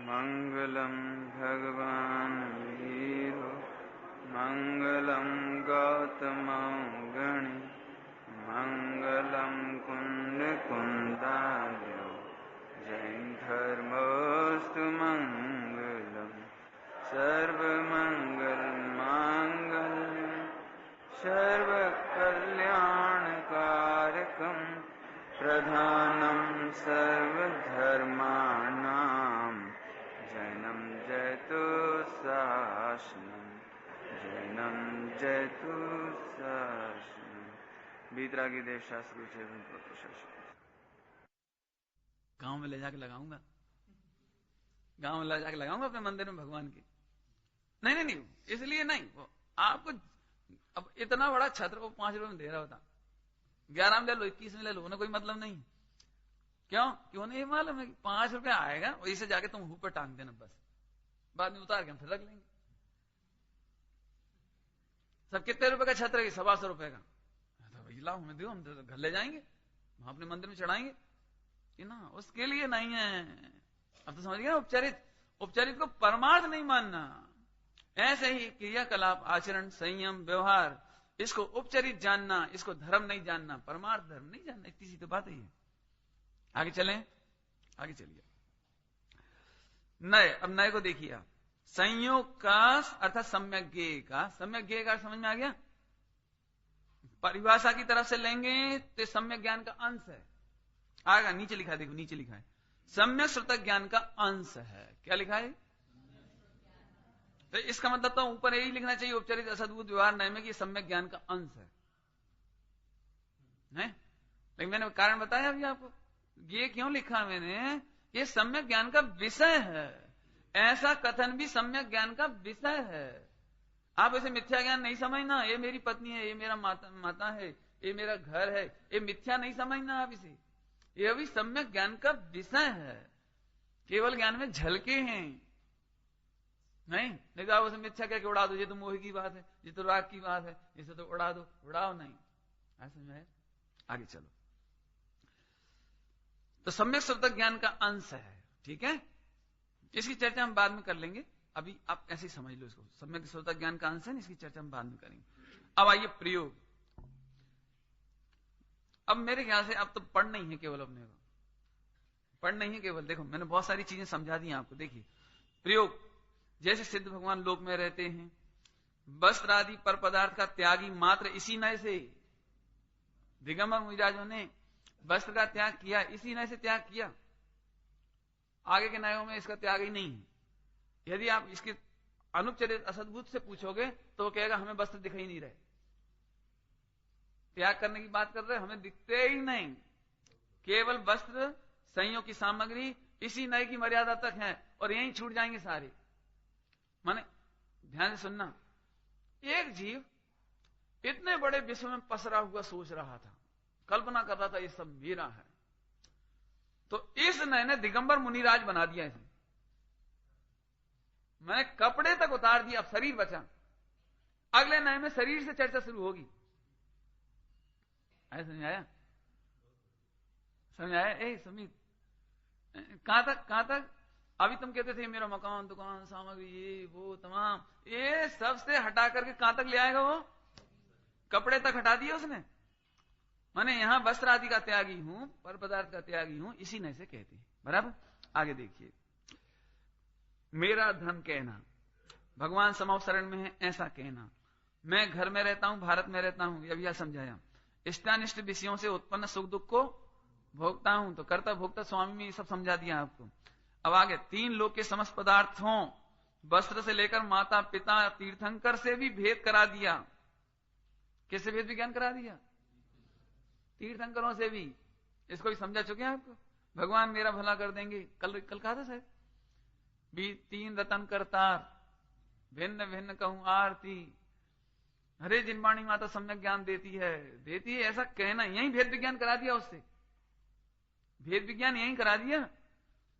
मंगलम भगवान वीरो मंगलम गौतम गणि मंगलम कुंद कुंदार्यो जैन धर्मोस्तु मंगलम सर्वमंगल मांगल्यम सर्व कल्याणकारकम प्रधानम सर्वधर्माणां जैनम जयतु शासनम जैनम जयतु शासनम। बीतरागी देव शास्त्र गांव में ले जाके लगाऊंगा, गांव में ले जाके लगाऊंगा अपने मंदिर में भगवान की। नहीं, इसलिए नहीं, वो आपको अब इतना बड़ा छत्र वो 5 रुपए में दे रहा होता, 11 में ले लो, 21 में ले लो, उन्हें कोई मतलब नहीं। क्यों नहीं मालूम है कि 5 रुपए आएगा, वही से जाके तुम ऊपर टांग देना, बस बाद में उतार के हम फिर रख लेंगे। सब कितने रुपए का छत्र है? 125 रुपए का। तो वही लाओ, हमें दो, हम तो घर ले जाएंगे, हम अपने मंदिर में चढ़ाएंगे कि ना, उसके लिए नहीं है। अब तो समझ गए ना, उपचारित को परमार्थ नहीं मानना। ऐसे ही क्रियाकलाप, आचरण, संयम, व्यवहार, इसको उपचरित जानना, इसको धर्म नहीं जानना, परमार्थ धर्म नहीं जानना। इतनी सी तो बात है। आगे चलें, आगे चलिए। नए, अब नए को देखिए आप। संयोग का अर्थात सम्यक ज्ञेय का, सम्यक ज्ञेय का समझ में आ गया? परिभाषा की तरफ से लेंगे तो सम्यक ज्ञान का अंश है। आगे नीचे लिखा है, देखो नीचे लिखा है, सम्यक श्रुतक ज्ञान का अंश है। क्या लिखा है? तो इसका मतलब तो ऊपर यही लिखना चाहिए, उपचारित असद्भुत व्यवहार नय में, कि सम्यक ज्ञान का अंश है। लेकिन मैंने कारण बताया अभी आपको, ये क्यों लिखा मैंने, ये सम्यक ज्ञान का विषय है। ऐसा कथन भी सम्यक ज्ञान का विषय है। आप इसे मिथ्या ज्ञान नहीं समझना, ये मेरी पत्नी है, ये मेरा माता है, ये मेरा घर है, ये मिथ्या नहीं समझना आप इसे। ये भी सम्यक ज्ञान का विषय है। केवल ज्ञान में झलके हैं, नहीं तो आप उसे मिथ्या कह के उड़ा दो, ये तो मोह की बात है, ये तो राग की बात है, इसे तो उड़ा दो, उड़ाओ नहीं। ऐसा में आगे चलो। तो सम्यक श्रुतक ज्ञान का अंश है, ठीक है। इसकी चर्चा हम बाद में कर लेंगे, अभी आप ऐसे ही समझ लो इसको। सम्यक श्रुतक ज्ञान का अंश है, इसकी चर्चा हम बाद में करेंगे। अब आइए प्रयोग। अब मेरे ख्याल से अब तो पढ़ नहीं है केवल, अपने को पढ़ नहीं है केवल। देखो मैंने बहुत सारी चीजें समझा दी आपको। देखिए प्रयोग, जैसे सिद्ध भगवान लोक में रहते हैं, वस्त्र आदि पर पदार्थ का त्यागी मात्र इसी नय से, दिगंबर मुनिराजों ने वस्त्र का त्याग किया, इसी नय से त्याग किया। आगे के नयों में इसका त्याग ही नहीं है। यदि आप इसके अनुपचरित असद्भुत से पूछोगे तो वो कहेगा हमें वस्त्र दिखाई नहीं रहे, त्याग करने की बात कर रहे, हमें दिखते ही नहीं, केवल वस्त्र संयोग की सामग्री इसी नय की मर्यादा तक है, और यहीं छूट जाएंगे सारे। माने ध्यान से सुनना, एक जीव इतने बड़े विश्व में पसरा हुआ सोच रहा था, कल्पना कर रहा था ये सब मेरा है, तो इस नय ने दिगंबर मुनिराज बना दिया इसे। मैंने कपड़े तक उतार दिया, अब शरीर बचा। अगले नय में शरीर से चर्चा शुरू होगी। समझ आया? समझ आया? ए सुमित, कहां तक अभी तुम कहते थे मेरा मकान, दुकान, सामग्री, ये वो तमाम, ये सबसे हटा करके कहां तक ले आएगा वो? कपड़े तक हटा दिए उसने। माने यहां वस्त्र आदि का त्यागी हूं, पर पदार्थ का त्यागी हूं, इसी नय से कहते हैं। बराबर? आगे देखिए, मेरा धन कहना, भगवान समव शरण में है ऐसा कहना, मैं घर में रहता हूं, भारत में रहता हूं, अभी समझाया, इष्टानिष्ट विषयों से उत्पन्न सुख दुख को भोगता हूं, तो कर्ता भोक्ता स्वामी में ये सब समझा दिया आपको। अब आगे, 3 लोक के समस्त पदार्थों, वस्त्र से लेकर माता पिता तीर्थंकर से भी भेद करा दिया। किससे भेद विज्ञान करा दिया? तीर्थंकरों से भी। इसको भी समझा चुके हैं आपको। भगवान मेरा भला कर देंगे, कल कहा था शायद, भी 3 रतन करतार, भिन्न भिन्न कहूं आरती, हरे जिनवाणी माता सम्यक ज्ञान देती है ऐसा कहना, यही भेद विज्ञान करा दिया उससे। भेद विज्ञान यही करा दिया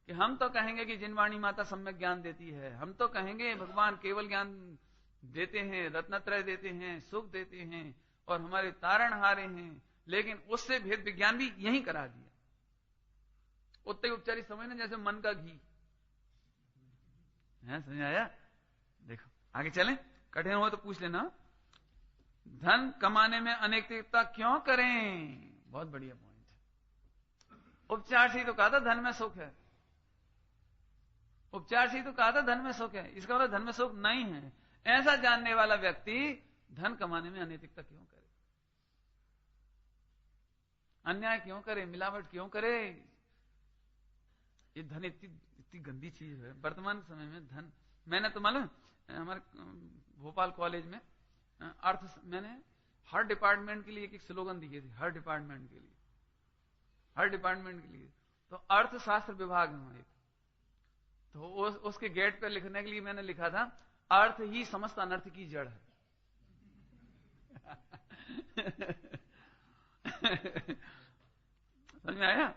कि हम तो कहेंगे कि जिनवाणी माता सम्यक ज्ञान देती है, हम तो कहेंगे भगवान केवल ज्ञान देते हैं, रत्नत्रय देते हैं, सुख देते हैं और हमारे तारणहारे हैं, लेकिन उससे भेद विज्ञान भी यही करा दिया। उत्तर उपचारी समझना, जैसे मन का घी, है, समझ आया? देखो आगे चलें, कठिन हो तो पूछ लेना। धन कमाने में अनैतिकता क्यों करें? बहुत बढ़िया पॉइंट है। उपचार से ही तो कहा था धन में सुख है। उपचार से ही तो कहा था धन में सुख है। इसका मतलब धन में सुख नहीं है। ऐसा जानने वाला व्यक्ति धन कमाने में अनैतिकता क्यों करे? अन्याय क्यों करे? मिलावट क्यों करे? ये धन इतनी गंदी चीज है वर्तमान समय में। धन, मैंने तो मालूम हमारे भोपाल कॉलेज में मैंने हर डिपार्टमेंट के लिए एक स्लोगन दिए थे, हर डिपार्टमेंट के लिए, हर डिपार्टमेंट के लिए। तो अर्थशास्त्र विभाग में एक, तो उसके गेट पे लिखने के लिए मैंने लिखा था, अर्थ ही समस्त अनर्थ की जड़ है। समझ में आया?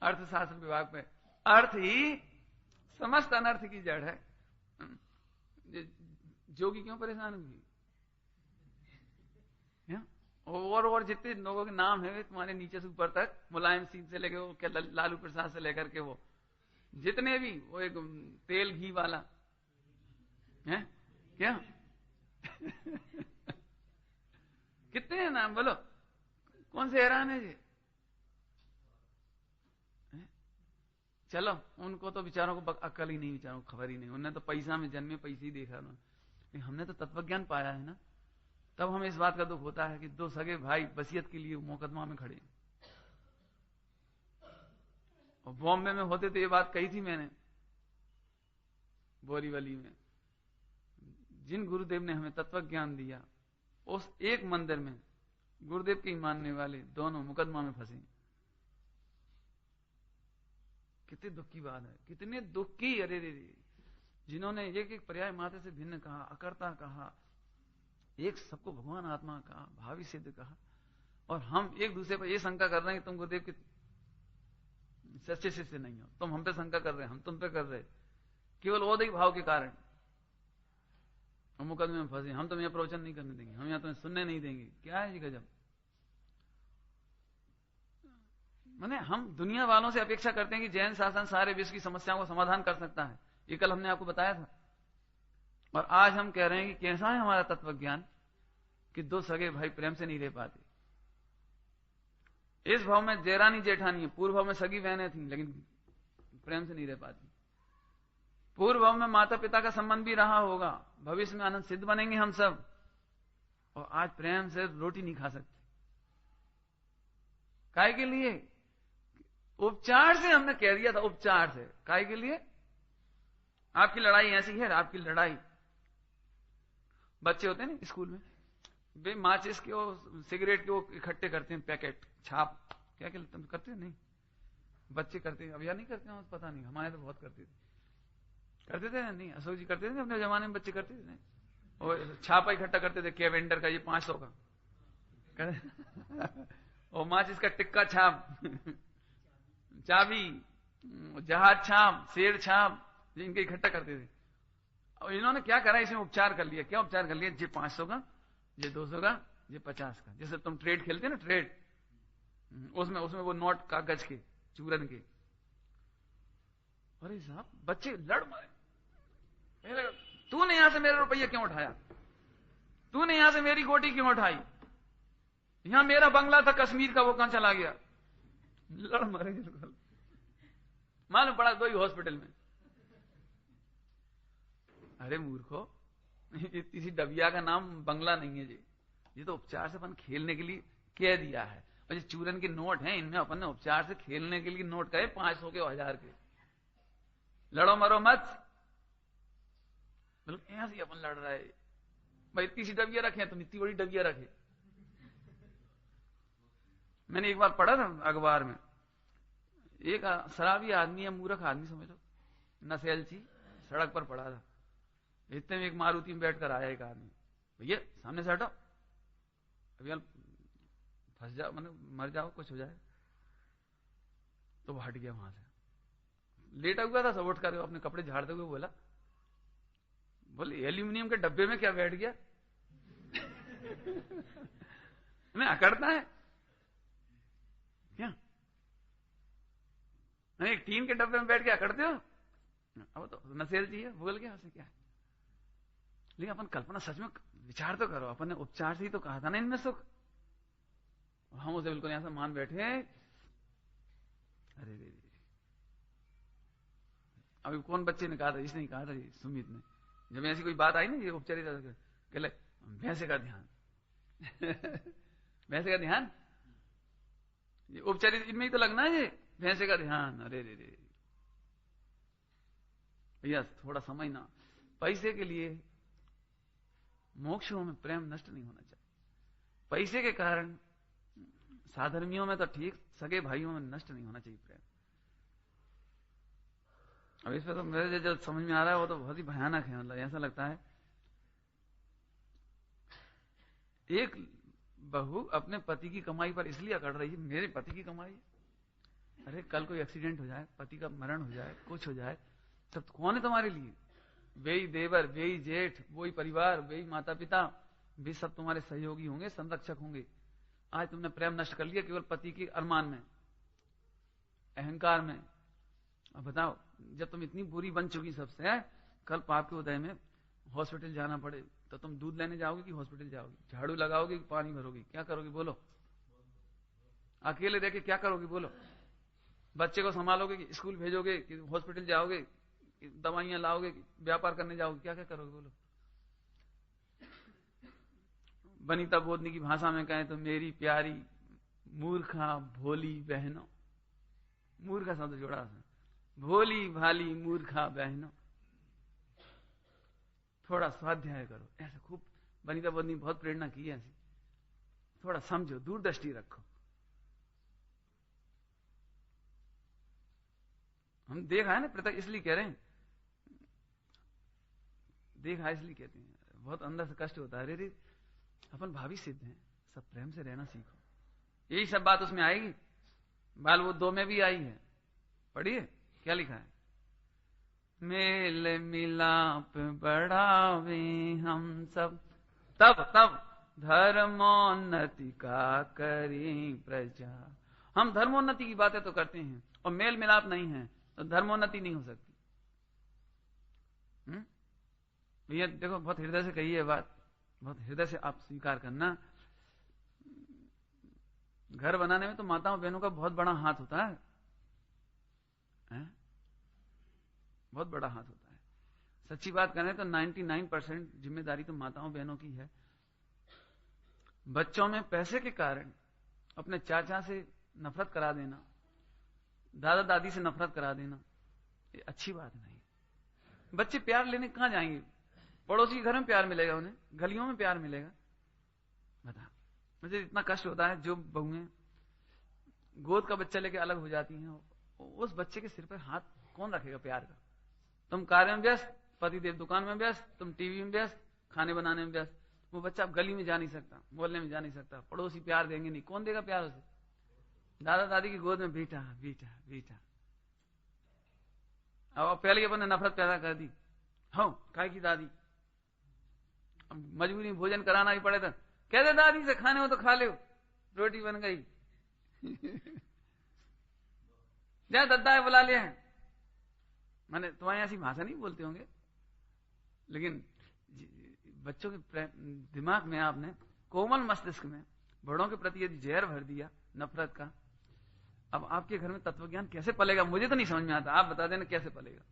अर्थशास्त्र विभाग पे अर्थ ही समस्त अनर्थ की जड़ है। जोगी क्यों परेशान हुई? और जितने लोगों के नाम है तुम्हारे नीचे से ऊपर तक, मुलायम सिंह से लेकर वो क्या लालू प्रसाद से लेकर के वो जितने भी, वो एक तेल घी वाला है क्या? कितने हैं नाम बोलो? कौन से हैरान है जी? चलो उनको तो बेचारों को अक्ल ही नहीं, बेचारों को खबर ही नहीं। उन्होंने तो पैसा में जन्मे, पैसे ही देखा उन्होंने। हमने तो तत्वज्ञान पाया है ना, तब हमें इस बात का दुख होता है कि दो सगे भाई वसीयत के लिए मुकदमा में खड़े। और बॉम्बे में होते तो ये बात कही थी मैंने, बोरीवली में। जिन गुरुदेव ने हमें तत्वज्ञान दिया, उस एक मंदिर में गुरुदेव के मानने वाले दोनों मुकदमा में फंसे। कितने दुख की बात है, कितने दुख की। अरे रे, जिन्होंने एक एक पर्याय मात्र से भिन्न कहा, अकर्ता कहा, एक सबको भगवान आत्मा कहा, भावी सिद्ध कहा, और हम एक दूसरे पर यह शंका कर रहे हैं कि तुम गुरुदेव के सच्चे शिष्य नहीं हो, तुम हम पे शंका कर रहे हैं, हम तुम पे कर रहे, केवल औदिक भाव के कारण। हम मुकदमे में फंसे, हम तुम्हें प्रवचन नहीं करने देंगे, हम यहां तुम्हें सुनने नहीं देंगे। क्या है जी गजब। माने हम दुनिया वालों से अपेक्षा करते हैं कि जैन शासन सारे विश्व की समस्याओं को समाधान कर सकता है। ये कल हमने आपको बताया था। और आज हम कह रहे हैं कि कैसा है हमारा तत्वज्ञान कि दो सगे भाई प्रेम से नहीं रह पाते। इस भाव में जेरानी जेठानी है, पूर्व भाव में सगी बहनें थी, लेकिन प्रेम से नहीं रह पाती। पूर्व भाव में माता पिता का संबंध भी रहा होगा, भविष्य में आनंद सिद्ध बनेंगे हम सब, और आज प्रेम से रोटी नहीं खा सकते। काय के लिए? उपचार से हमने कह दिया था, उपचार से। काय के लिए? आपकी लड़ाई ऐसी है, आपकी लड़ाई। बच्चे होते हैं ना स्कूल में, वे माचिस के वो सिगरेट के वो इकट्ठे करते हैं, पैकेट छाप, क्या क्या तुम करते हैं? नहीं, बच्चे करते हैं। अब या नहीं करते हैं, पता नहीं, हमारे तो बहुत करते थे। करते थे ना? नहीं, अशोक जी करते थे अपने जमाने में, बच्चे करते थे नहीं? और छापा इकट्ठा करते थे, कैवेंडर का ये 500 का और माचिस का टिक्का छाप, चाबी, जहाज छाप, शेर छाप, इनके इकट्ठा करते थे। और इन्होंने क्या करा, इसमें उपचार कर लिया। क्या उपचार कर लिया? ये 500 का, ये 200 का, ये 50 का। जैसे तुम ट्रेड खेलते ना, ट्रेड, उसमें वो नोट कागज के, चूरन के। अरे साहब, बच्चे लड़ मारे। तूने यहां से मेरा रुपया क्यों उठाया? तूने यहां से मेरी गोटी क्यों उठाई? यहां मेरा बंगला था कश्मीर का, वो कहां चला गया? लड़ मारे। मालूम पड़ा दो ही हॉस्पिटल में। अरे मूर्खो, इसी डबिया का नाम बंगला नहीं है जी, ये तो उपचार से अपन खेलने के लिए कह दिया है। और ये चूरन के नोट हैं, इनमें अपन ने उपचार से खेलने के लिए नोट कहे, 500 के, 1000 के। लड़ो मरो मत, बिल्कुल ऐसे अपन लड़ रहा है भाई। इतनी सी डबिया रखे, तुम इतनी बड़ी डबिया रखे। मैंने एक बार पढ़ा था अखबार में, एक शराबी आदमी या मूर्ख आदमी समझ लो, नशेलची, सड़क पर पड़ा था। इतने में एक मारुति में बैठकर आया एक आदमी, भैया सामने से हटो, अभी फंस जाओ, मतलब मर जाओ, कुछ हो जाए। तो वो हट गया वहां से, लेटा हुआ था, सब उठ कर अपने कपड़े झाड़ते हुए बोला, बोले एल्यूमिनियम के डब्बे में क्या बैठ गया? मैं अकड़ता है क्या? नहीं, टीन के डब्बे में बैठ के अकड़ते हो? अब तो नसेल चाहिए, बोल गया उससे क्या है। लेकिन अपन कल्पना सच में विचार तो करो, अपन ने उपचार से ही तो कहा था ना इनमें सुख, हम उसे बिल्कुल यहां से मान बैठे। अरे रे, अभी कौन बच्चे ने कहा था, इसने कहा था सुमित ने, जब ऐसी कोई बात आई ना ये उपचारिता, कहले भैंसे का ध्यान भैंसे का ध्यान, ये उपचारित इनमें ही तो लगना है, ये भैंसे का ध्यान। अरे रे रे भैया थोड़ा समझना, पैसे के लिए मोक्षों में प्रेम नष्ट नहीं होना चाहिए। पैसे के कारण साधर्मियों में तो ठीक, सगे भाइयों में नष्ट नहीं होना चाहिए प्रेम। अब इस पे तो मेरे जो समझ में आ रहा है वो तो बहुत ही भयानक है। मतलब ऐसा लगता है एक बहू अपने पति की कमाई पर इसलिए अकड़ रही है, मेरे पति की कमाई, अरे कल कोई एक्सीडेंट हो जाए, पति का मरण हो जाए, कुछ हो जाए, तब तो कौन है तुम्हारे लिए? वेई देवर, वेई जेठ, वही परिवार, वेई माता पिता, वे सब तुम्हारे सहयोगी होंगे, संरक्षक होंगे। आज तुमने प्रेम नष्ट कर लिया केवल पति के अरमान में, अहंकार में। अब बताओ, जब तुम इतनी बुरी बन चुकी सबसे है, कल पाप के उदय में हॉस्पिटल जाना पड़े तो तुम दूध लेने जाओगे कि हॉस्पिटल जाओगे? झाड़ू लगाओगे कि पानी भरोगे? क्या करोगे बोलो? अकेले रह के क्या करोगे बोलो? बच्चे को संभालोगे कि स्कूल भेजोगे कि हॉस्पिटल जाओगे, दवाइयां लाओगे, व्यापार करने जाओगे? क्या क्या करोगे बोलो? बनीता बोधनी की भाषा में कहें तो मेरी प्यारी मूर्खा भोली बहनों, मूर्खा शब्द जोड़ा है, भोली भाली मूर्खा बहनों, थोड़ा स्वाध्याय करो। ऐसे खूब बनीता बोधनी बहुत प्रेरणा की है ऐसी, थोड़ा समझो, दूरदृष्टि रखो। हम देखा है ना, प्रत्यक्ष इसलिए कह रहे हैं, देखा इसलिए कहते हैं, बहुत अंदर से कष्ट होता है। अरे रे अपन भावी सिद्ध हैं, सब प्रेम से रहना सीखो। यही सब बात उसमें आएगी। बाल वो 2 में भी आई है, पढ़िए क्या लिखा है। मेल मिलाप बढ़ावे हम सब, तब तब धर्मोन्नति का करें प्रजा। हम धर्मोन्नति की बातें तो करते हैं और मेल मिलाप नहीं है तो धर्मोन्नति नहीं हो सकती। भैया देखो, बहुत हृदय से कही है बात, बहुत हृदय से आप स्वीकार करना। घर बनाने में तो माताओं बहनों का बहुत बड़ा हाथ होता है, बहुत बड़ा हाथ होता है। सच्ची बात करें तो 99% जिम्मेदारी तो माताओं बहनों की है। बच्चों में पैसे के कारण अपने चाचा से नफरत करा देना, दादा दादी से नफरत करा देना, ये अच्छी बात नहीं। बच्चे प्यार लेने कहां जाएंगे? पड़ोसी के घर में प्यार मिलेगा उन्हें, गलियों में प्यार मिलेगा? बता, मुझे इतना कष्ट होता है जो बहुएं गोद का बच्चा लेके अलग हो जाती हैं, उस बच्चे के सिर पर हाथ कौन रखेगा प्यार का? तुम कार्य में व्यस्त, पतिदेव दुकान में व्यस्त, तुम टीवी में व्यस्त, खाने बनाने में व्यस्त, वो बच्चा अब गली में जा नहीं सकता, मोहल्ले में जा नहीं सकता, पड़ोसी प्यार देंगे नहीं, कौन देगा प्यार उसे? दादा दादी की गोद में बेटा बेटा बेटा। अब पहले अपन ने नफरत पैदा कर दी, हाँ काय की दादी, मजबूरी भोजन कराना ही पड़े था, कहते दादी से खाने हो तो खा ले, रोटी बन गई जा दद्दा है बुला लिया है। माने तुम्हारे ऐसी भाषा नहीं बोलते होंगे, लेकिन बच्चों के दिमाग में आपने, कोमल मस्तिष्क में बड़ों के प्रति यदि जहर भर दिया नफरत का, अब आपके घर में तत्वज्ञान कैसे पलेगा? मुझे तो नहीं समझ में आता, आप बता देना कैसे पलेगा।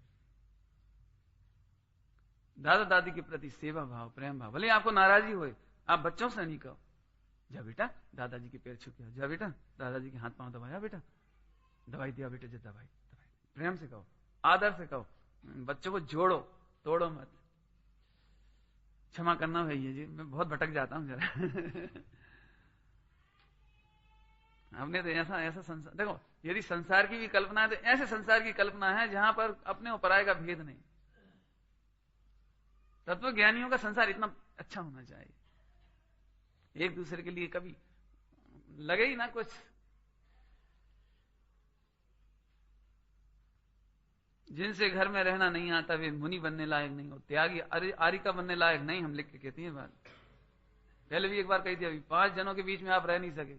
दादा दादी के प्रति सेवा भाव, प्रेम भाव, भले आपको नाराजगी होए, आप बच्चों से नहीं कहो जा बेटा दादाजी के पैर छू के, जा बेटा दादाजी के हाथ पांव दबाया, बेटा दवाई दिया, बेटा जा दवाई दवाई, प्रेम से कहो, आदर से कहो, बच्चों को जोड़ो, तोड़ो मत। क्षमा करना भैया जी, मैं बहुत भटक जाता हूं जरा हमने तो ऐसा ऐसा संसार, देखो यदि संसार की भी कल्पना है तो ऐसे संसार की कल्पना है जहां पर अपने और पराये का भेद नहीं। तत्व ज्ञानियों का संसार इतना अच्छा होना चाहिए, एक दूसरे के लिए कभी लगे ही ना कुछ। जिनसे घर में रहना नहीं आता वे मुनि बनने लायक नहीं हो, त्यागी आरिका बनने लायक नहीं, हम लिख के कहती हैं बात। पहले भी एक बार कही थी, अभी 5 जनों के बीच में आप रह नहीं सके,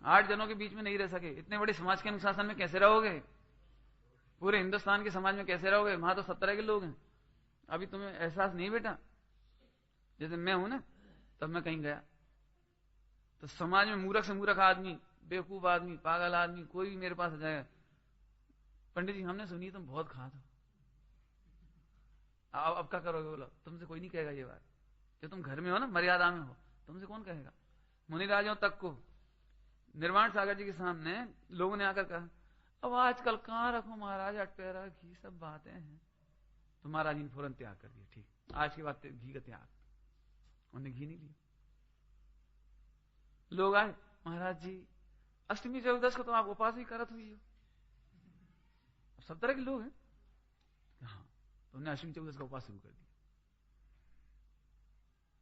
8 जनों के बीच में नहीं रह सके, इतने बड़े समाज के अनुशासन में कैसे रहोगे? पूरे हिंदुस्तान के समाज में कैसे रहोगे? वहां तो 70 के लोग हैं। अभी तुम्हें एहसास नहीं बेटा? जैसे मैं हूं ना, तब मैं कहीं गया तो समाज में मूर्ख से मूर्ख आदमी, बेवकूफ आदमी, पागल आदमी, कोई भी मेरे पास आ जाएगा, पंडित जी हमने सुनी तुम बहुत खाते हो, अब क्या करोगे? बोला तुमसे कोई नहीं कहेगा ये बात। जो तुम घर में हो ना, मर्यादा में हो, तुमसे कौन कहेगा? मुनिराजों तक को निर्वाण सागर जी के सामने लोगों ने आकर कहा, अब आजकल कहां रखो महाराज अटपेरा घी, सब बातें हैं। तो महाराज जी ने फौरन त्याग कर दिया। ठीक, आज की बात घी का त्याग। उन्होंने घी नहीं लिया। लोग आए, महाराज जी अष्टमी चौदस को तो आप उपास ही करत हुई हो। सब तरह के लोग हैं। हाँ, तो उन्होंने अष्टमी चौदस का उपास शुरू कर दिया।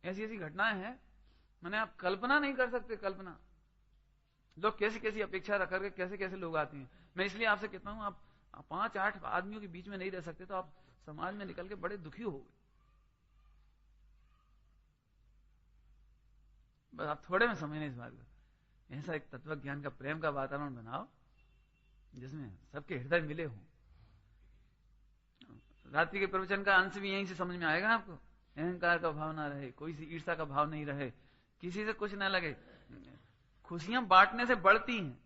ऐसी ऐसी घटनाएं हैं, मैंने आप कल्पना नहीं कर सकते। कल्पना, लोग कैसी कैसी अपेक्षा रख करके कैसे कैसे लोग आते हैं। मैं इसलिए आपसे कहता हूं, आप 5-8 आदमियों के बीच में नहीं रह सकते तो आप समाज में निकल के बड़े दुखी हो गए। बस आप थोड़े में समझने इस बात को। ऐसा एक तत्व ज्ञान का, प्रेम का वातावरण बनाओ जिसमें सबके हृदय मिले हों। रात्रि के प्रवचन का अंश भी यहीं से समझ में आएगा आपको। अहंकार का भाव ना रहे, कोई सी ईर्ष्या का भाव नहीं रहे, किसी से कुछ ना लगे। खुशियां बांटने से बढ़ती हैं।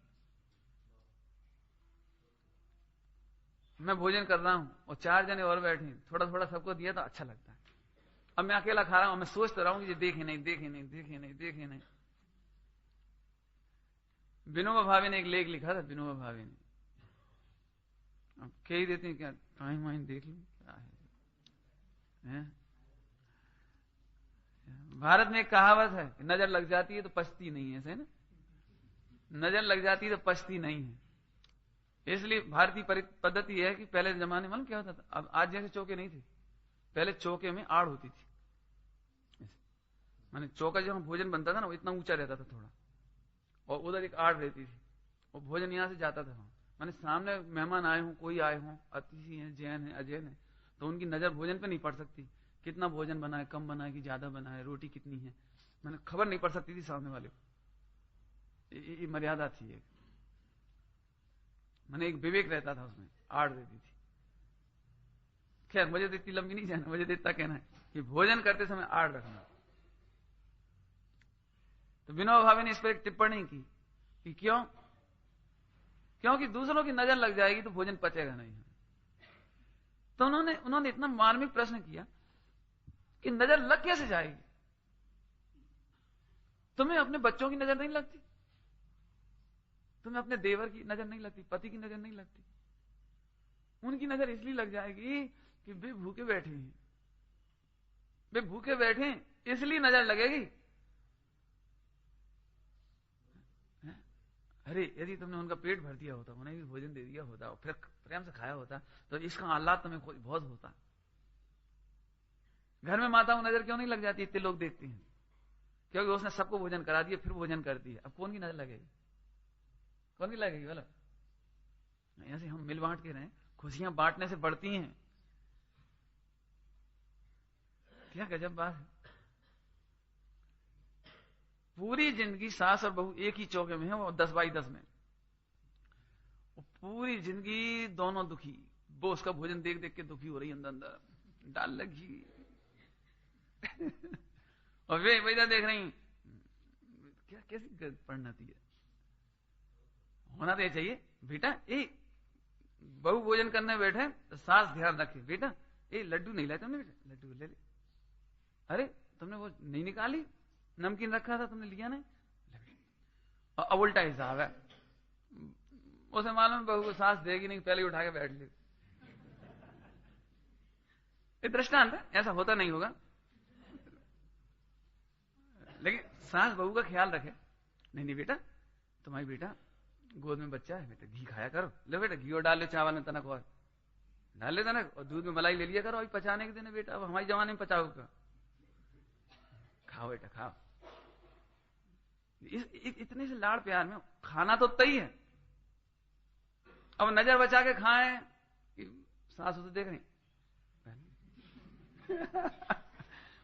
मैं भोजन कर रहा हूं और 4 जने और बैठे, थोड़ा थोड़ा सबको दिया तो अच्छा लगता है। अब मैं अकेला खा रहा हूं, मैं सोचता रहा हूं कि देखे नहीं देखे नहीं देखे नहीं देखे नहीं। विनोबा भावे ने एक लेख लिखा था। विनोबा भावे ने, अब कह ही देते हैं क्या, टाइम वाइम देख लूं क्या है? भारत में एक कहावत है, नजर लग जाती है तो पछती नहीं है, ऐसे ना? नजर लग जाती है तो पछती नहीं है। इसलिए भारतीय पद्धति है कि पहले जमाने में क्या होता था, अब आज जैसे चौके नहीं थे, पहले चौके में आड़ होती थी। माने चौका जहां भोजन बनता था ना, वो इतना ऊंचा रहता था थोड़ा, और उधर एक आड़ रहती थी, और भोजन यहां से जाता था। माने सामने मेहमान आए हों, कोई आए हों, अतिथि हैं, जैन है, अजैन है, तो उनकी नजर भोजन पे नहीं पड़ सकती। कितना भोजन बना है, कम बना है कि ज्यादा बना है, रोटी कितनी है, मैंने खबर नहीं पड़ सकती थी सामने वाले को। ये मर्यादा थी एक, मैंने एक विवेक रहता था उसमें, आड़ रहती थी। खैर मुझे तो इतनी लंबी नहीं जाना, मुझे तो इतना कहना है कि भोजन करते समय आड़ रखना। तो विनोबा भावे ने इस पर एक टिप्पणी की कि क्यों? क्योंकि दूसरों की नजर लग जाएगी तो भोजन पचेगा नहीं। तो उन्होंने इतना मार्मिक प्रश्न किया कि नजर लग कैसे जाएगी? तुम्हें अपने बच्चों की नजर नहीं लगती? तुम्हें अपने देवर की नजर नहीं लगती? पति की नजर नहीं लगती? उनकी नजर इसलिए लग जाएगी कि वे भूखे बैठे हैं। वे भूखे बैठे इसलिए नजर लगेगी। अरे यदि तुमने उनका पेट भर दिया होता, उन्हें भी भोजन दे दिया होता और फिर प्रेम से खाया होता, तो इसका आह्लाद तुम्हें बहुत होता। घर में माताओं नजर क्यों नहीं लग जाती? इतने लोग देखते हैं, क्योंकि उसने सबको भोजन करा दिया, फिर भोजन कर दिया। अब कौन की नजर लगेगी? कौन की लगेगी बोला? ऐसे हम मिल बांट के रहें, खुशियां बांटने से बढ़ती हैं। क्या गजब बात है। पूरी जिंदगी सास और बहू एक ही चौके में है, वो 10x10 में, पूरी जिंदगी दोनों दुखी। वो उसका भोजन देख देख के दुखी हो रही, अंदर अंदर डाल लगी और वे वैसा देख रही, क्या कैसी परिणति है। होना तो ये चाहिए बेटा, बहू भोजन करने बैठे तो सास ध्यान रखे, बेटा लड्डू नहीं लाए तुमने, बेटा लड्डू ले ले। अरे तुमने वो नहीं निकाली, नमकीन रखा था तुमने लिया नहीं। और अब उल्टा हिसाब है, उसे मालूम बहू को सास देगी नहीं, पहले ही उठा के बैठ ले। ये दृष्टांत है, ऐसा होता नहीं होगा, लेकिन सास बहू का ख्याल रखे। नहीं बेटा, तुम्हारी बेटा गोद में बच्चा है, बेटा घी खाया करो, लो बेटा घी और डाल ले चावल में तनक, और डाल ले तनक, और दूध में मलाई ले लिया करो। अभी पचाने के दिन है बेटा, अब हमारे जमाने में पचाओगा, खाओ बेटा खाओ। इतने से लाड़ प्यार में खाना तो तय है। अब नजर बचा के खाएं कि सास उसे देख रही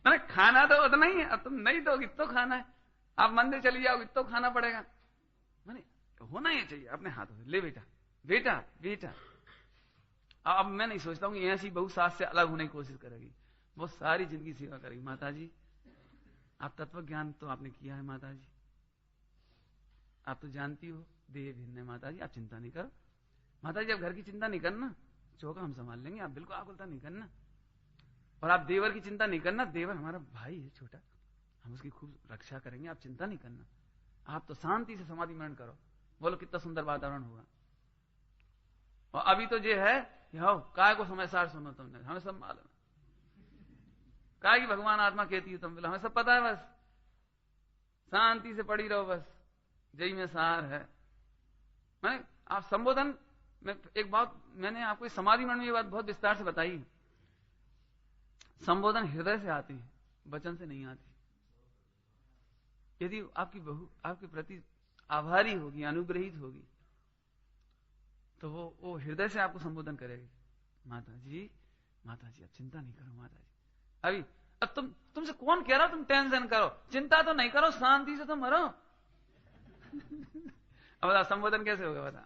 मैंने खाना तो उतना ही है, अब तुम नहीं दोगी तो खाना है। आप मंदिर चली जाओगी तो खाना पड़ेगा। मैंने होना ही चाहिए अपने हाथों से, ले बेटा बेटा बेटा। अब मैं नहीं सोचता हूँ कि ऐसी बहू सास से अलग होने की कोशिश करेगी, वो सारी जिंदगी सेवा करेगी। माता जी आप तत्व ज्ञान तो आपने किया है, माता जी आप तो जानती हो देह भिन्न है, माता जी आप चिंता नहीं करो। माता जी आप घर की चिंता नहीं करना, चौका हम संभाल लेंगे, आप बिल्कुल आकुलता नहीं करना। और आप देवर की चिंता नहीं करना, देवर हमारा भाई है छोटा, हम उसकी खूब रक्षा करेंगे, आप चिंता नहीं करना। आप तो शांति से समाधि मरण करो। बोलो कितना सुंदर वातावरण होगा। और अभी तो ये है काय को समय सार सुनो तुमने, हमें सब मालूम काय की भगवान आत्मा कहती है, तुम बोलो हमें सब पता है, बस शांति से पड़ी रहो, बस जय में सार है। मैं आप संबोधन में एक बात मैंने आपको समाधि मरण में ये बात बहुत विस्तार से बताई। संबोधन हृदय से आती है, वचन से नहीं आती। यदि आपकी बहू आपके प्रति आभारी होगी, अनुग्रहित होगी, तो वो हृदय से आपको संबोधन करेगी। माता जी आप चिंता नहीं करो माता जी। अभी अब तुमसे कौन कह रहा तुम टेंशन करो, चिंता तो नहीं करो, शांति से तो मरो। अब बता संबोधन कैसे होगा, बता।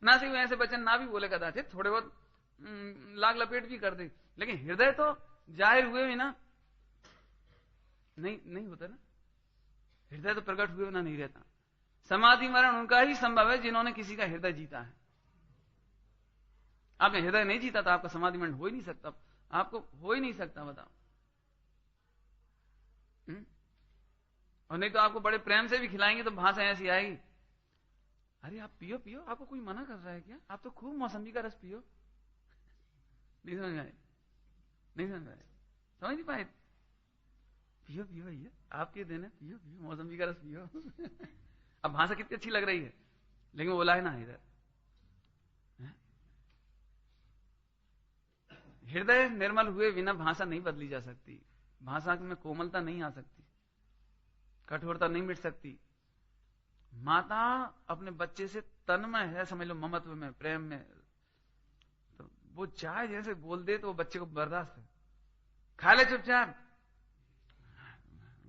ना सिर्फ ऐसे वचन ना भी बोले कदाचित, थोड़े बहुत लाग लपेट भी कर दे, लेकिन हृदय तो जाहिर हुए भी ना नहीं होता ना, हृदय तो प्रकट हुए ना नहीं रहता। समाधि मरण उनका ही संभव है जिन्होंने किसी का हृदय जीता है। आपने हृदय नहीं जीता तो आपका समाधि मरण हो ही नहीं सकता, आपको हो ही नहीं सकता, बताओ। और नहीं तो आपको बड़े प्रेम से भी खिलाएंगे तो भाषा ऐसी आएगी, अरे आप पियो पियो, आपको कोई मना कर रहा है क्या, आप तो खूब मौसमी का रस पियो। नहीं समझ आए, नहीं समझ आए, समझ नहीं पाए। पियो पियो भैया, आपके दिन है, पियो पियो मौसमी का रस पियो। अब भाषा कितनी अच्छी लग रही है, लेकिन बोला है ना इधर। हृदय निर्मल हुए बिना भाषा नहीं बदली जा सकती, भाषा में कोमलता नहीं आ सकती, कठोरता नहीं मिट सकती। माता अपने बच्चे से तन्मय है, समझ लो ममत्व में, प्रेम में, तो वो चाहे जैसे बोल दे तो वो बच्चे को बर्दाश्त है। खा ले चुपचाप,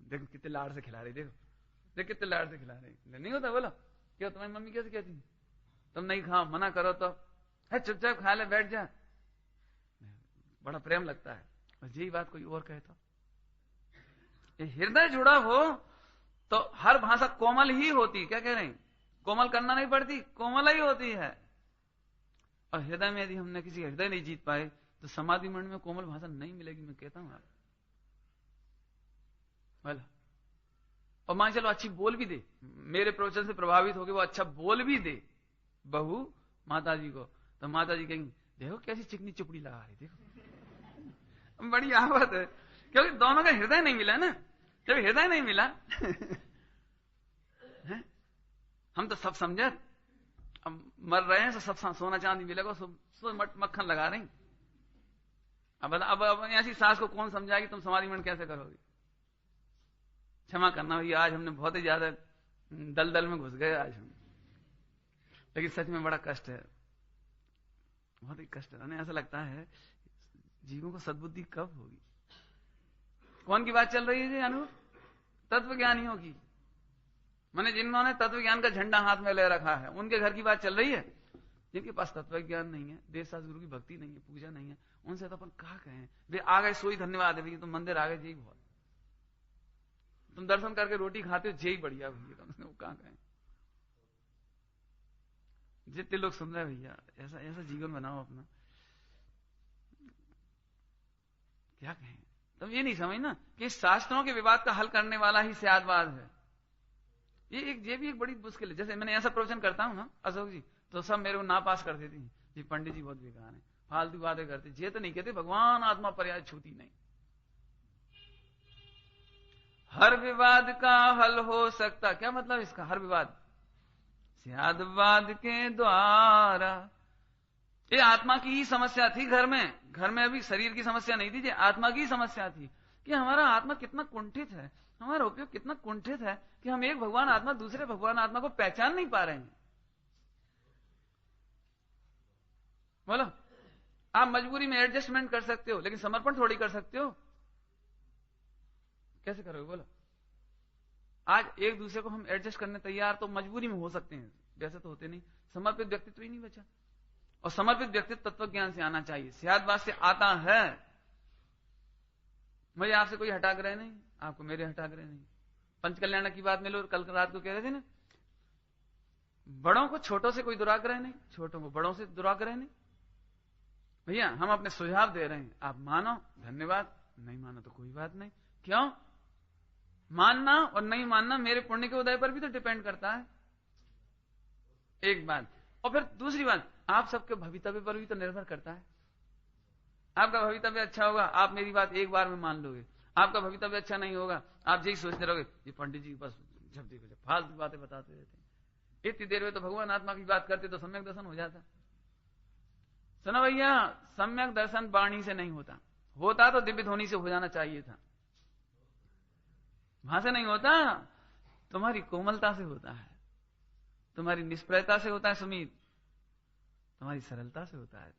देखो कितने लाड़ से खिला रही, देखो कितने लाड़ से खिला रही। नहीं होता बोलो, क्या तुम्हारी मम्मी कैसे कहती है, तुम नहीं खाओ, मना करो तो है चुपचाप खा ले, बैठ जा, बड़ा प्रेम लगता है। और यही बात कोई और कहे तो हृदय जुड़ा हो तो हर भाषा कोमल ही होती। क्या कह रहे हैं, कोमल करना नहीं पड़ती, कोमल ही होती है। और हृदय में यदि हमने किसी हृदय नहीं जीत पाए तो समाधि मरण में कोमल भाषा नहीं मिलेगी, मैं कहता हूं आप। बोला और मान चलो अच्छी बोल भी दे, मेरे प्रवचन से प्रभावित होकर वो अच्छा बोल भी दे बहू माता जी को, तो माता जी कहेंगी देखो कैसी चिकनी चुपड़ी लगा रही, देखो बड़ी आफत है, क्योंकि दोनों का हृदय नहीं मिला ना। जब हृदय नहीं मिला हम तो सब समझे, अब मर रहे हैं तो सब सोना चांदी मिलेगा, सब मक्खन लगा रहे हैं। अब ऐसी सास को कौन समझाएगी तुम समाधि मरण कैसे करोगे। क्षमा करना भैया, आज हमने बहुत ही ज्यादा दलदल में घुस गए आज हम, लेकिन सच में बड़ा कष्ट है, बहुत ही कष्ट है। ऐसा लगता है जीवों को सद्बुद्धि कब होगी। कौन की बात चल रही है जी अनु, तत्व ज्ञानियों की, माने जिन्होंने तत्व ज्ञान का झंडा हाथ में ले रखा है, उनके घर की बात चल रही है। जिनके पास तत्व ज्ञान नहीं है, देव शास्त्र गुरु की भक्ति नहीं है, पूजा नहीं है, उनसे तो अपन कहा कहें। वे आ गए सोई धन्यवाद है भैया, तुम मंदिर आ गए यही बहुत, तुम दर्शन करके रोटी खाते हो यही बढ़िया भैया, तुमसे कहा कहें। जितने लोग सुन रहे भैया ऐसा ऐसा जीवन बनाओ अपना, क्या कहें। तुम ये नहीं समझना कि शास्त्रों के विवाद का हल करने वाला ही सयादवाद है। ये भी एक बड़ी मुश्किल है। जैसे मैंने ऐसा प्रवचन करता हूं ना अशोक जी, तो सब मेरे को नापास कर देती हैं, जी पंडित जी बहुत बेकार है, फालतू बातें करते। ये तो नहीं कहते भगवान आत्मा पर्याय छूती नहीं। हर विवाद का हल हो सकता, क्या मतलब इसका, हर विवाद सयादवाद के द्वारा। ये आत्मा की ही समस्या थी घर में अभी शरीर की समस्या नहीं थी, ये आत्मा की ही समस्या थी कि हमारा आत्मा कितना कुंठित है, हमारा उपयोग कितना कुंठित है कि हम एक भगवान आत्मा दूसरे भगवान आत्मा को पहचान नहीं पा रहे हैं। बोलो आप मजबूरी में एडजस्टमेंट कर सकते हो, लेकिन समर्पण थोड़ी कर सकते हो। कैसे करोगे बोलो। आज एक दूसरे को हम एडजस्ट करने तैयार तो मजबूरी में हो सकते हैं, वैसे तो होते नहीं। समर्पित व्यक्तित्व ही नहीं बचा। और समर्पित व्यक्तित्व तत्व ज्ञान से आना चाहिए। सियादबाद से आता है, मुझे आपसे कोई हटाग्रह नहीं, आपको मेरे हटाग्रह नहीं। पंच कल्याण की बात मिलो, कल रात को कह रहे थे ना, बड़ों को छोटों से कोई दुराग्रह नहीं, छोटों को बड़ों से दुराग्रह नहीं। भैया हम अपने सुझाव दे रहे हैं, आप मानो धन्यवाद, नहीं मानो तो कोई बात नहीं। क्यों? मानना और नहीं मानना मेरे पुण्य के उदय पर भी तो डिपेंड करता है, एक बात। और फिर दूसरी बात, आप सबके भवितव्य पर भी तो निर्भर करता है। आपका भवितव्य अच्छा होगा, आप मेरी बात एक बार में मान लोगे। आपका भवितव्य अच्छा नहीं होगा, आप यही सोचते रहोगे ये पंडित जी बस जब देखो फालतू बातें बताते रहते हैं। इतनी देर में तो भगवान आत्मा की बात करते तो सम्यक दर्शन हो जाता। सुनो भैया, सम्यक दर्शन वाणी से नहीं होता, होता तो दिव्य ध्वनि से हो जाना चाहिए था। वहां से नहीं होता, तुम्हारी कोमलता से होता है, तुम्हारी निष्प्रयता से होता है सुमित, तुम्हारी सरलता से होता है।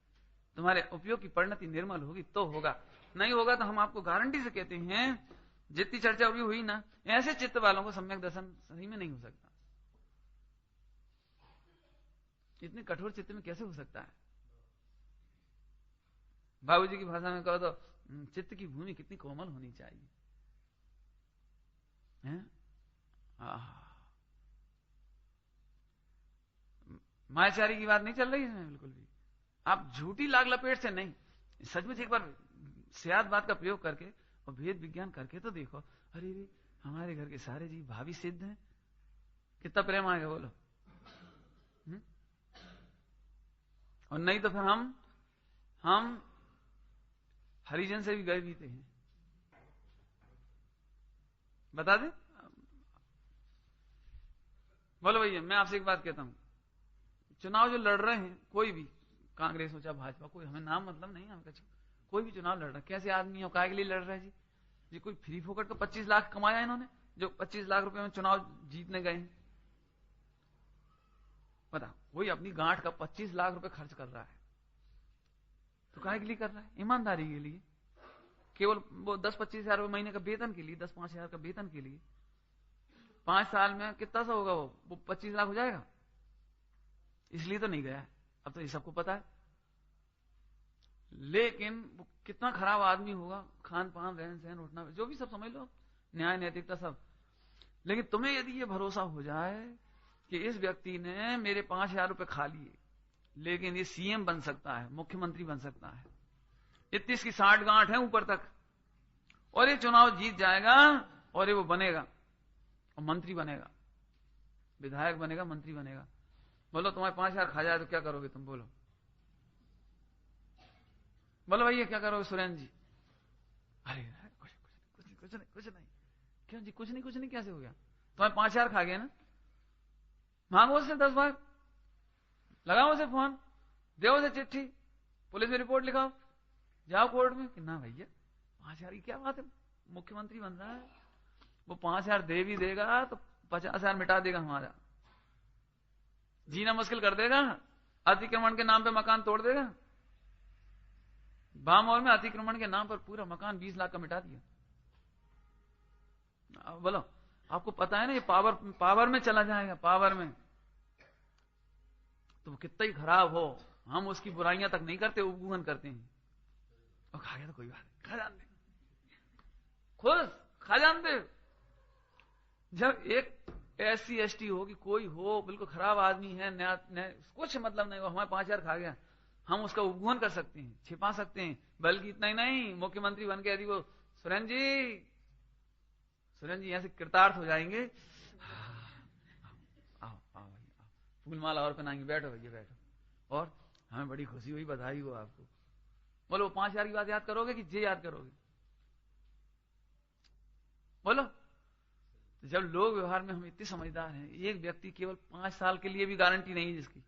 तुम्हारे उपयोग की परिणति निर्मल होगी तो होगा, नहीं होगा तो हम आपको गारंटी से कहते हैं, जितनी चर्चा अभी हुई ना, ऐसे चित्त वालों को सम्यक दर्शन सही में नहीं हो सकता। इतने कठोर चित्त में कैसे हो सकता है? बाबूजी की भाषा में कहो तो चित्त की भूमि कितनी कोमल होनी चाहिए। मायाचारी की बात नहीं चल रही है बिल्कुल भी। आप झूठी लाग लपेट से नहीं, सचमुच एक बार सियाद बात का प्रयोग करके और भेद विज्ञान करके तो देखो, अरे रे हमारे घर के सारे जीव भावी सिद्ध हैं, कितना प्रेम आएगा बोलो। और नहीं तो फिर हम हरिजन से भी गए भी थे, बता दे। बोलो भैया, मैं आपसे एक बात कहता हूं, चुनाव जो लड़ रहे हैं कोई भी, कांग्रेस हो चाहे भाजपा, कोई हमें नाम मतलब नहीं, हम कोई भी चुनाव लड़ रहा है, कैसे आदमी हो, काय के लिए लड़ रहा है जी? जी कोई फ्री फोकट का 25 लाख कमाया इन्होंने, जो 25 लाख रुपए में चुनाव जीतने गए हैं? बता, कोई अपनी गांठ का 25 लाख रुपए खर्च कर रहा है तो काय के लिए कर रहा है? ईमानदारी के लिए, केवल वो 10-25 हजार रुपए महीने का वेतन के लिए, 10-5 हजार का वेतन के लिए। 5 साल में कितना सा होगा वो 25 लाख हो जाएगा। इसलिए तो नहीं गया, अब तो ये सबको पता है। लेकिन वो कितना खराब आदमी होगा, खान पान रहन सहन उठना जो भी सब समझ लो, न्याय नैतिकता सब। लेकिन तुम्हें यदि ये भरोसा हो जाए कि इस व्यक्ति ने मेरे 5,000 रुपए खा लिए, लेकिन ये सीएम बन सकता है, मुख्यमंत्री बन सकता है, इतनी इसकी 60 गांठ है ऊपर तक, और ये चुनाव जीत जाएगा और ये वो बनेगा और मंत्री बनेगा, विधायक बनेगा, मंत्री बनेगा। बोलो तुम्हारे 5,000 खा जाए तो क्या करोगे तुम? बोलो बोलो भैया क्या करोगे सुरेंद्र जी? अरे कुछ नहीं। क्यों जी? कुछ नहीं कैसे हो गया? तुम्हारे 5,000 खा गया ना, मांगो उससे 10 बार, लगाओ उसे फोन, दो उसे चिट्ठी, पुलिस में रिपोर्ट लिखाओ, जाओ कोर्ट में कि ना भैया 5,000 की क्या बात है, मुख्यमंत्री बन रहा है, वो 5,000 दे भी देगा तो 50,000 मिटा देगा, हमारा जीना मुश्किल कर देगा, अतिक्रमण के नाम पे मकान तोड़ देगा। बामौर में अतिक्रमण के नाम पर पूरा मकान 20 लाख का मिटा दिया। बोलो, आपको पता है ना ये पावर में चला जाएगा, पावर में। तो कितना ही खराब हो, हम उसकी बुराइयां तक नहीं करते, उपगूहन करते हैं। और खा गया तो कोई बात नहीं, खा जान दे, खुश खा जान दे। जब एक SC ST हो कि कोई हो बिल्कुल खराब आदमी है, कुछ मतलब नहीं, वो हमारे 5,000 खा गया, हम उसका उपगूहन कर सकते हैं, छिपा सकते हैं। बल्कि इतना ही नहीं, मुख्यमंत्री बन के यदि वो सुरेंद्र जी यहां से कृतार्थ हो जाएंगे, आओ भाई आओ, फूलमाला और पहनाएंगे, बैठो भैया बैठो, और हमें बड़ी खुशी हुई, बधाई हो आपको। बोलो 5,000 की बात याद करोगे कि जे याद करोगे? बोलो। तो जब लोग व्यवहार में हम इतने समझदार हैं, एक व्यक्ति केवल 5 साल के लिए भी गारंटी नहीं है जिसकी,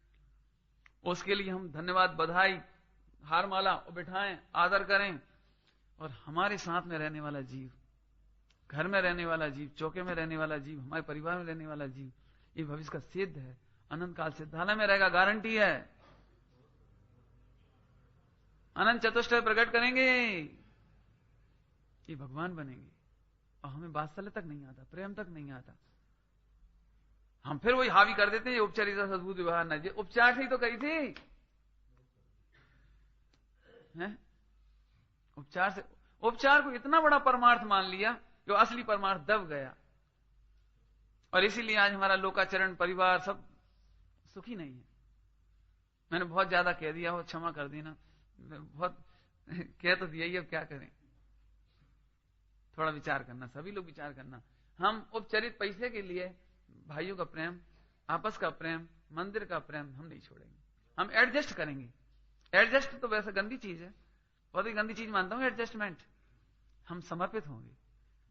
उसके लिए हम धन्यवाद, बधाई, हार माला बिठाएं, आदर करें। और हमारे साथ में रहने वाला जीव, घर में रहने वाला जीव, चौके में रहने वाला जीव, हमारे परिवार में रहने वाला जीव, ये भविष्य का सिद्ध है, अनंत काल सिद्धालय में रहेगा, गारंटी है। अनंत चतुष्टय प्रकट करेंगे, ये भगवान बनेंगे। और हमें वात्सल्य तक नहीं आता, प्रेम तक नहीं आता, हम फिर वही हावी कर देते हैं, उपचारिता सद्भुत व्यवहार न। उपचार से ही तो कही थी, है? उपचार को इतना बड़ा परमार्थ मान लिया जो असली परमार्थ दब गया। और इसीलिए आज हमारा लोकाचरण परिवार सब सुखी नहीं है। मैंने बहुत ज्यादा कह दिया हो, क्षमा कर देना, बहुत कह तो दिया ही, अब क्या करें। थोड़ा विचार करना, सभी लोग विचार करना। हम उपचरित पैसे के लिए भाइयों का प्रेम, आपस का प्रेम, मंदिर का प्रेम हम नहीं छोड़ेंगे। हम एडजस्ट करेंगे। एडजस्ट तो वैसे गंदी चीज है, बहुत ही गंदी चीज मानता हूं एडजस्टमेंट। हम समर्पित होंगे,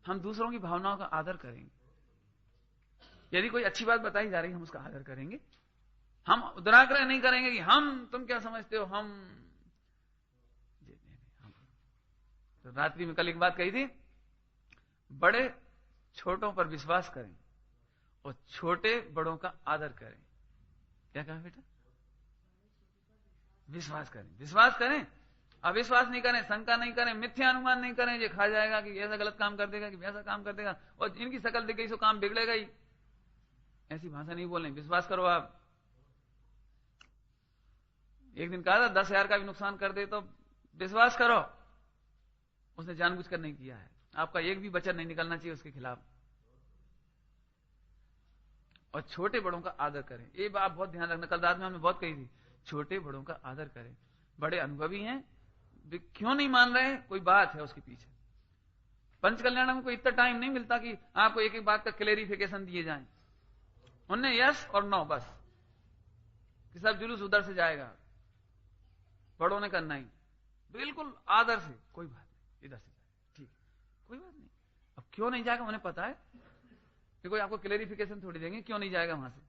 हम दूसरों की भावनाओं का आदर करेंगे। यदि कोई अच्छी बात बताई जा रही है हम उसका आदर करेंगे। हम दुराग्रह नहीं करेंगे कि हम, तुम क्या समझते हो, हम। तो रात्रि में कल एक बात कही थी, बड़े छोटों पर विश्वास करें और छोटे बड़ों का आदर करें। क्या कहा बेटा? विश्वास करें, विश्वास करें, अविश्वास नहीं करें, शंका नहीं करें, मिथ्या अनुमान नहीं करें। ये खा जाएगा कि ऐसा गलत काम कर देगा कि वैसा काम कर देगा और इनकी शकल देख गई सो काम बिगड़ेगा ही, ऐसी भाषा नहीं बोलनी। विश्वास करो। आप एक दिन कहा था 10,000 का भी नुकसान कर दे तो विश्वास करो उसने जानबूझकर नहीं किया है। आपका एक भी वचन नहीं निकलना चाहिए उसके खिलाफ। और छोटे बड़ों का आदर करें, ये बात बहुत ध्यान रखना। कल रात में हमने बहुत कही थी, छोटे बड़ों का आदर करें। बड़े अनुभवी हैं, वे क्यों नहीं मान रहे, कोई बात है उसके पीछे। पंच कल्याण में कोई इतना टाइम नहीं मिलता कि आपको एक एक बात का क्लेरिफिकेशन दिए जाए। उन्हें यस और नो बस, कि सब जुलूस उधर से जाएगा। बड़ों ने करना ही बिल्कुल आदर से, कोई बात नहीं, इधर से जाएगा, ठीक, कोई बात नहीं। अब क्यों नहीं जाएगा उन्हें पता है कि कोई आपको क्लेरिफिकेशन थोड़ी देंगे क्यों नहीं जाएगा वहां से।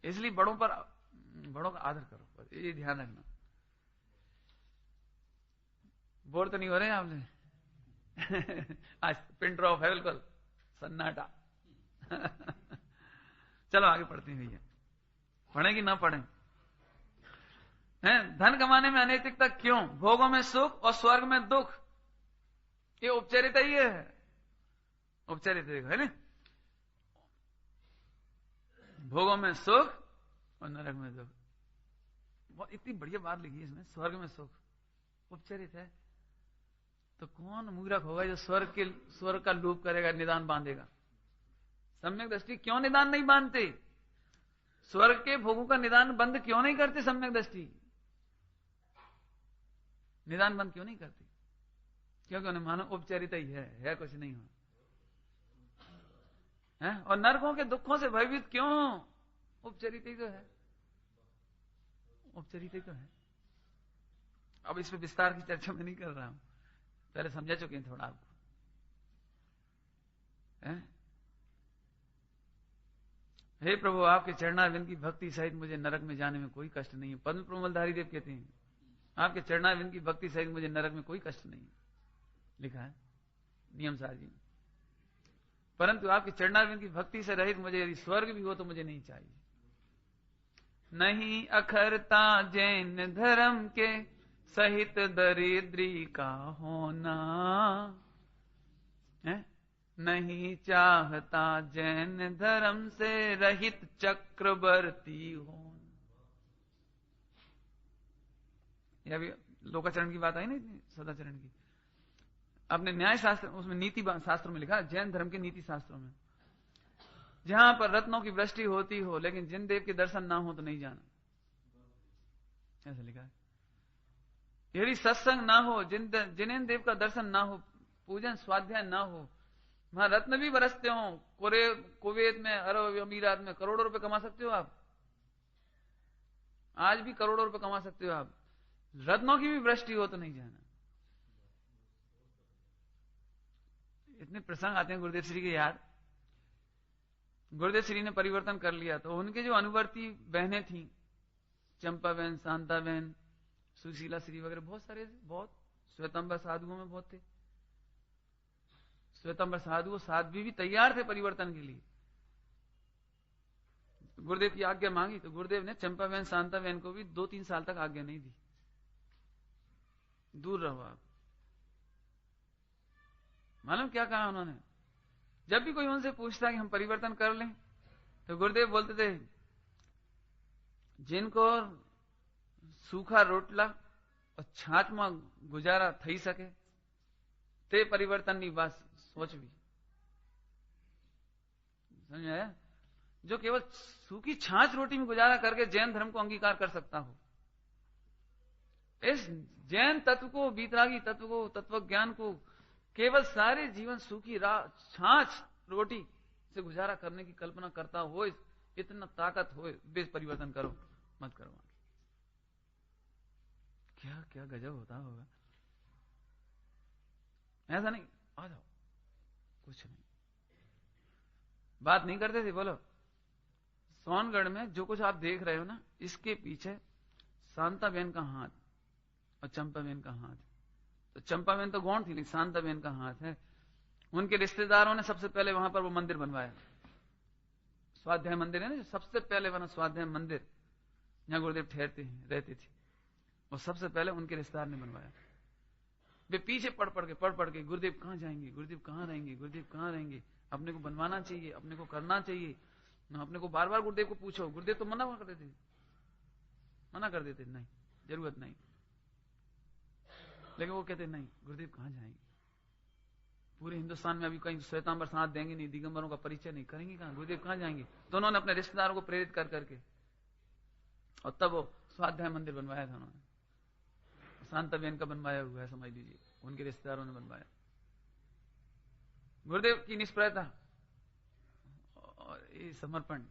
इसलिए बड़ों का आदर करो, ये ध्यान रखना। बोर तो नहीं हो रहे हैं आपने? आज पिन ड्रॉप है बिल्कुल सन्नाटा। चलो आगे पढ़ते हैं भैया, पढ़े कि ना पढ़े। धन कमाने में अनैतिकता क्यों? भोगों में सुख और स्वर्ग में दुख, ये उपचरिता ही है। उपचरिता है ना, भोगों में सुख और नरक में दुख। बहुत इतनी बढ़िया बात लिखी है इसमें, स्वर्ग में सुख उपचरित है। तो कौन मूर्ख होगा जो स्वर्ग का लोभ करेगा, निदान बांधेगा? सम्यक दृष्टि क्यों निदान नहीं बांधते? स्वर्ग के भोगों का निदान बंद क्यों नहीं करते? सम्यक दृष्टि निदान बंद क्यों नहीं करते? क्योंकि उन्हें मानो उपचरित ही है कुछ नहीं हो। और नरकों के दुखों से भयभीत क्यों? उपचरित ही तो है, उपचरित ही तो है। अब इस पे विस्तार की चर्चा में नहीं कर रहा हूं, पहले समझा चुके हैं थोड़ा आपको। हे प्रभु, आपके चरणारविंद की भक्ति सहित मुझे नरक में जाने में कोई कष्ट नहीं है। पद्म प्रमलधारी देव कहते हैं, आपके चरणारविंद की भक्ति सहित मुझे नरक में कोई कष्ट नहीं है, लिखा है नियम सार जी में। परंतु आपके चरणारविंद की भक्ति से रहित मुझे यदि स्वर्ग भी हो तो मुझे नहीं चाहिए। नहीं अखरता जैन धर्म के सहित दरिद्री का होना, नहीं चाहता जैन धर्म से रहित चक्रवर्ती होना। यह भी लोकाचरण की बात आई ना, सदाचरण की। अपने न्याय शास्त्र, उसमें नीति शास्त्रों में लिखा, जैन धर्म के नीति शास्त्रों में, जहां पर रत्नों की वृष्टि होती हो लेकिन जिन देव के दर्शन ना हो तो नहीं जाना, ऐसा लिखा है। यदि सत्संग ना हो, जिन देव का दर्शन ना हो, पूजन स्वाध्याय ना हो, वहां रत्न भी बरसते हो, कुवैत में, अरब अमीरात में करोड़ों रुपए कमा सकते हो आप, आज भी करोड़ों रुपए कमा सकते हो आप, रत्नों की भी वृष्टि हो तो नहीं जाना। इतने प्रसंग आते हैं गुरुदेव श्री के याद। गुरुदेव श्री ने परिवर्तन कर लिया तो उनके जो अनुवर्ती बहनें थीं, चंपा बहन, शांता बहन, सुशीला श्री वगैरह, बहुत सारे, बहुत श्वेतांबर साधुओं में बहुत थे। श्वेतांबर साध्वी भी तैयार थे परिवर्तन के लिए। गुरुदेव की आज्ञा मांगी तो गुरुदेव ने चंपा बहन, शांता बहन को भी 2-3 साल तक आज्ञा नहीं दी, दूर रहो आप। मालूम क्या कहा उन्होंने? जब भी कोई उनसे पूछता कि हम परिवर्तन कर लें तो गुरुदेव बोलते थे, जिनको सूखा रोटला और छाछ में गुजारा थई सके ते परिवर्तननी बात सोचवी। समझ में आया? जो केवल सूखी छाछ रोटी में गुजारा करके जैन धर्म को अंगीकार कर सकता हो, इस जैन तत्व को, वीतरागी तत्व को, तत्व ज्ञान को केवल सारे जीवन सूखी छाछ रोटी से गुजारा करने की कल्पना करता हो, इतना ताकत हो, देश परिवर्तन करो, मत करो। क्या क्या गजब होता होगा। ऐसा नहीं, आ जाओ, कुछ नहीं, बात नहीं करते थे। बोलो, सोनगढ़ में जो कुछ आप देख रहे हो ना, इसके पीछे शांताबेन का हाथ और चंपाबेन का हाथ। तो चंपाबेन तो गौण थी, लेकिन शांताबेन का हाथ है। उनके रिश्तेदारों ने सबसे पहले वहां पर वो मंदिर बनवाया, स्वाध्याय मंदिर है ना, सबसे पहले बना स्वाध्याय मंदिर, जहां गुरुदेव ठहरते हैं, रहते थे, वो सबसे पहले उनके रिश्तेदार ने बनवाया। वे पीछे पढ़ पढ़ के गुरुदेव कहां जाएंगे, गुरुदेव कहां रहेंगे, गुरुदेव कहां रहेंगे, अपने को बनवाना चाहिए, अपने को करना चाहिए। अपने को बार बार गुरुदेव को पूछो, गुरुदेव तो मना कर देते, नहीं, जरूरत नहीं। लेकिन वो कहते नहीं, गुरुदेव कहां जाएंगे, पूरे हिंदुस्तान में अभी कहीं श्वेतांबर साथ देंगे नहीं, दिगंबरों का परिचय नहीं करेंगे, कहां गुरुदेव कहां जाएंगे। तो उन्होंने अपने रिश्तेदारों को प्रेरित कर करके और तब वो स्वाध्याय मंदिर बनवाया था उन्होंने। शांताबेन का बनवाया हुआ है, समझ लीजिए, उनके रिश्तेदारों ने बनवाया। गुरुदेव की निष्प्रयता और ये समर्पण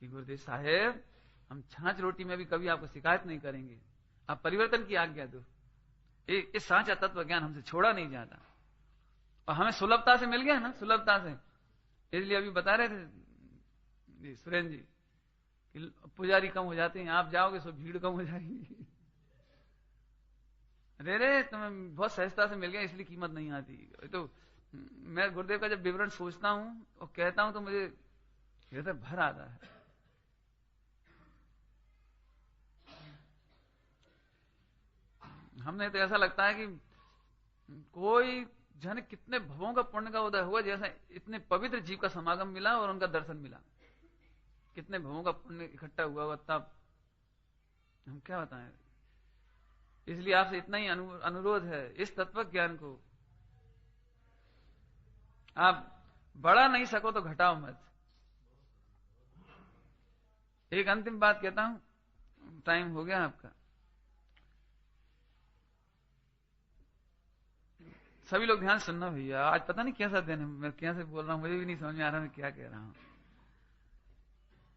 कि गुरुदेव साहेब, हम छाछ रोटी में भी कभी आपको शिकायत नहीं करेंगे, आप परिवर्तन की आज्ञा दो। ये साचा तत्व ज्ञान हमसे छोड़ा नहीं जाता और हमें सुलभता से मिल गया ना, सुलभता से। इसलिए अभी बता रहे थे सुरेंद्र जी कि पुजारी कम हो जाते हैं, आप जाओगे तो भीड़ कम हो जाएगी। रे तुम्हें बहुत सहजता से मिल गया, इसलिए कीमत नहीं आती। तो मैं गुरुदेव का जब विवरण सोचता हूं और कहता हूं तो मुझे हृदय भर आता है। हमने तो ऐसा लगता है कि कोई जाने कितने भवों का पुण्य का उदय हुआ, जैसा इतने पवित्र जीव का समागम मिला और उनका दर्शन मिला, कितने भवों का पुण्य इकट्ठा हुआ, तब हम क्या बताएं। इसलिए आपसे इतना ही अनुरोध है, इस तत्व ज्ञान को आप बढ़ा नहीं सको तो घटाओ मत। एक अंतिम बात कहता हूं, टाइम हो गया आपका। सभी लोग ध्यान सुनना भैया, आज पता नहीं कैसा दिन है, मैं कैसे बोल रहा हूं, मुझे भी नहीं समझ में आ रहा मैं क्या कह रहा हूं।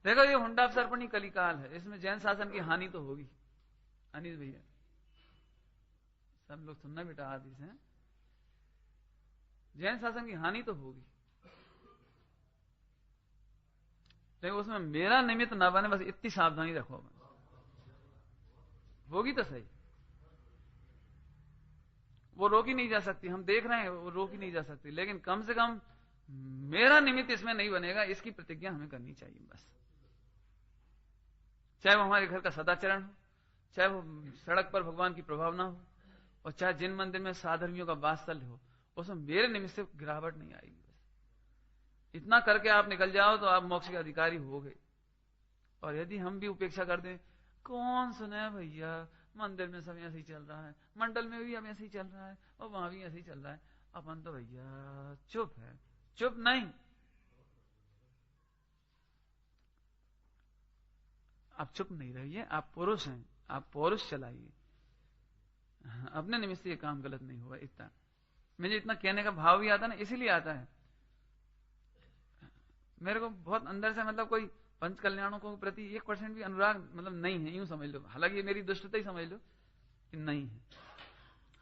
देखो, ये हुंडा सर्पणी कलिकाल है, इसमें जैन शासन की हानि तो होगी। अनिल भैया, सब लोग सुनना बेटा, आदि से जैन शासन की हानि तो होगी, लेकिन उसमें मेरा निमित्त ना बने, बस इतनी सावधानी रखो। होगी तो सही, वो रोकी नहीं जा सकती, हम देख रहे हैं वो रोकी नहीं जा सकती, लेकिन कम से कम मेरा निमित्त इसमें नहीं बनेगा, इसकी प्रतिज्ञा हमें करनी चाहिए बस। चाहे वो हमारे घर का सदाचरण हो, चाहे वो सड़क पर भगवान की प्रभावना हो, और चाहे जिन मंदिर में साधर्मियों का वात्सल्य हो, उसमें मेरे निमित्त से गिरावट नहीं आएगी। बस इतना करके आप निकल जाओ तो आप मोक्ष के अधिकारी हो गए। और यदि हम भी उपेक्षा कर दें, कौन सुने भैया, मंदिर में सब ऐसे ही चल रहा है, मंडल में भी अब ऐसे ही चल रहा है, और वहां भी ऐसे ही चल रहा है, अपन तो भैया चुप है। चुप नहीं, आप चुप नहीं रहिए, आप पुरुष हैं, आप पौरुष चलाइए, अपने निमित्त से ये काम गलत नहीं होगा। इतना मुझे इतना कहने का भाव भी आता ना, इसीलिए आता है मेरे को बहुत अंदर से, मतलब कोई पंच कल्याणों को प्रति 1% भी अनुराग मतलब नहीं है, यूं समझ लो। हालांकि ये मेरी दुष्टता ही समझ लो कि नहीं है,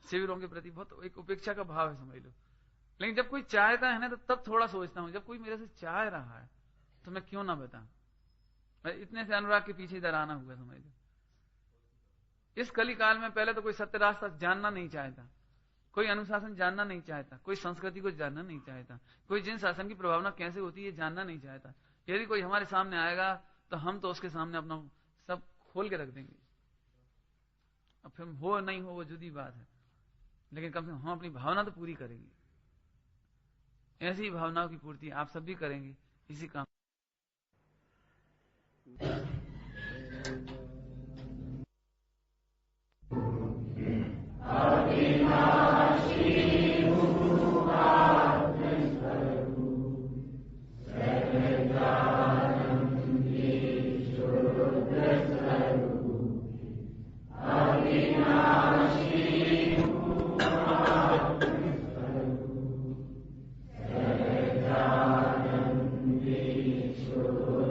शिविरों के प्रति बहुत एक उपेक्षा का भाव है, समझ लो। लेकिन जब कोई चाहता है ना, तो तब थोड़ा सोचता हूं, जब कोई मेरे से चाह रहा है तो मैं क्यों ना बताऊं। इतने से अनुराग के पीछे इधर आना हुआ, समझ लो। इस कलिकाल में पहले तो कोई सत्य रास्ता जानना नहीं चाहता, कोई अनुशासन जानना नहीं चाहता, कोई संस्कृति को जानना नहीं चाहता, कोई जिन शासन की प्रभावना कैसे होती है जानना नहीं चाहता। यदि कोई हमारे सामने आएगा तो हम तो उसके सामने अपना सब खोल के रख देंगे। अब फिर हो नहीं हो वो जुदी बात है, लेकिन कम से कम हम अपनी भावना तो पूरी करेंगे। ऐसी भावनाओं की पूर्ति आप सब भी करेंगे इसी काम। ईश्वर